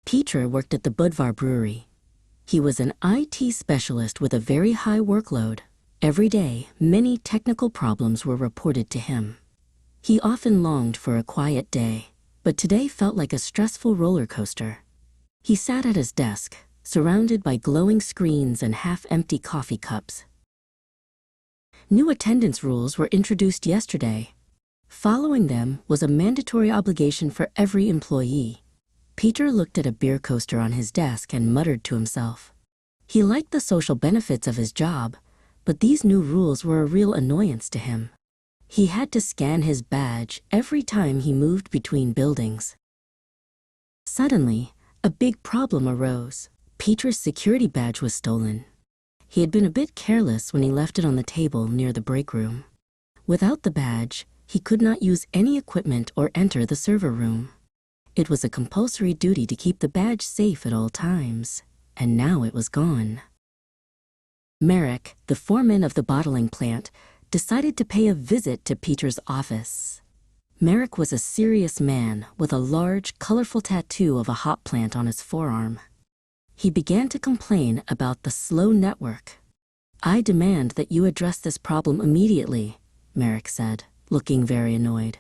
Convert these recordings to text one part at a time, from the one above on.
Peter worked at the Budvar Brewery. He was an IT specialist with a very high workload. Every day, many technical problems were reported to him. He often longed for a quiet day, but today felt like a stressful roller coaster. He sat at his desk, surrounded by glowing screens and half-empty coffee cups. New attendance rules were introduced yesterday. Following them was a mandatory obligation for every employee. Peter looked at a beer coaster on his desk and muttered to himself. He liked the social benefits of his job, but these new rules were a real annoyance to him. He had to scan his badge every time he moved between buildings. Suddenly, a big problem arose. Peter's security badge was stolen. He had been a bit careless when he left it on the table near the break room. Without the badge, he could not use any equipment or enter the server room. It was a compulsory duty to keep the badge safe at all times, and now it was gone. Merrick, the foreman of the bottling plant, decided to pay a visit to Peter's office. Merrick was a serious man with a large, colorful tattoo of a hop plant on his forearm. He began to complain about the slow network. "I demand that you address this problem immediately," Merrick said, looking very annoyed.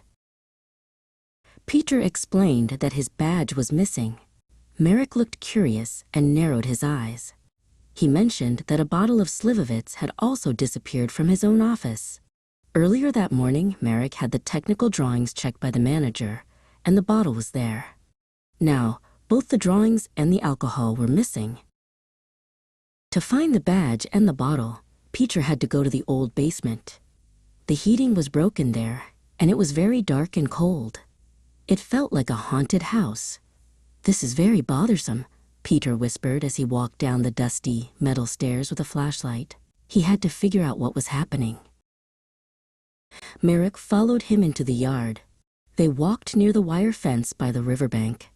Peter explained that his badge was missing. Merrick looked curious and narrowed his eyes. He mentioned that a bottle of Slivovitz had also disappeared from his own office. Earlier that morning, Merrick had the technical drawings checked by the manager, and the bottle was there. Now, both the drawings and the alcohol were missing. To find the badge and the bottle, Peter had to go to the old basement. The heating was broken there, and it was very dark and cold. It felt like a haunted house. "This is very bothersome," Peter whispered as he walked down the dusty, metal stairs with a flashlight. He had to figure out what was happening. Merrick followed him into the yard. They walked near the wire fence by the riverbank.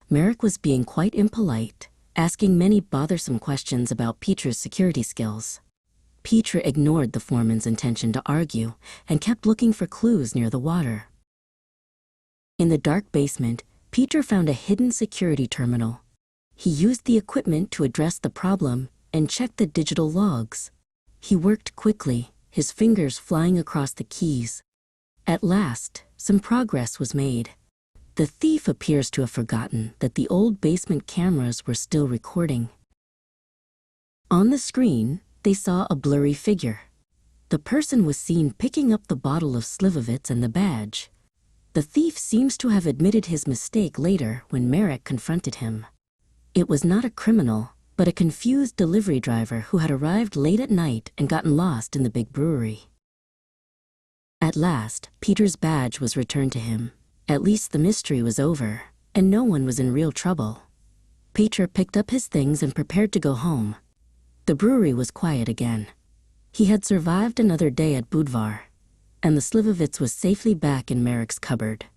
Merrick was being quite impolite, asking many bothersome questions about Peter's security skills. Peter ignored the foreman's intention to argue and kept looking for clues near the water. In the dark basement, Peter found a hidden security terminal. He used the equipment to address the problem and check the digital logs. He worked quickly, his fingers flying across the keys. At last, some progress was made. The thief appears to have forgotten that the old basement cameras were still recording. On the screen, they saw a blurry figure. The person was seen picking up the bottle of Slivovitz and the badge. The thief seems to have admitted his mistake later when Merrick confronted him. It was not a criminal, but a confused delivery driver who had arrived late at night and gotten lost in the big brewery. At last, Peter's badge was returned to him. At least the mystery was over, and no one was in real trouble. Peter picked up his things and prepared to go home. The brewery was quiet again. He had survived another day at Budvar, and the Slivovitz was safely back in Merrick's cupboard.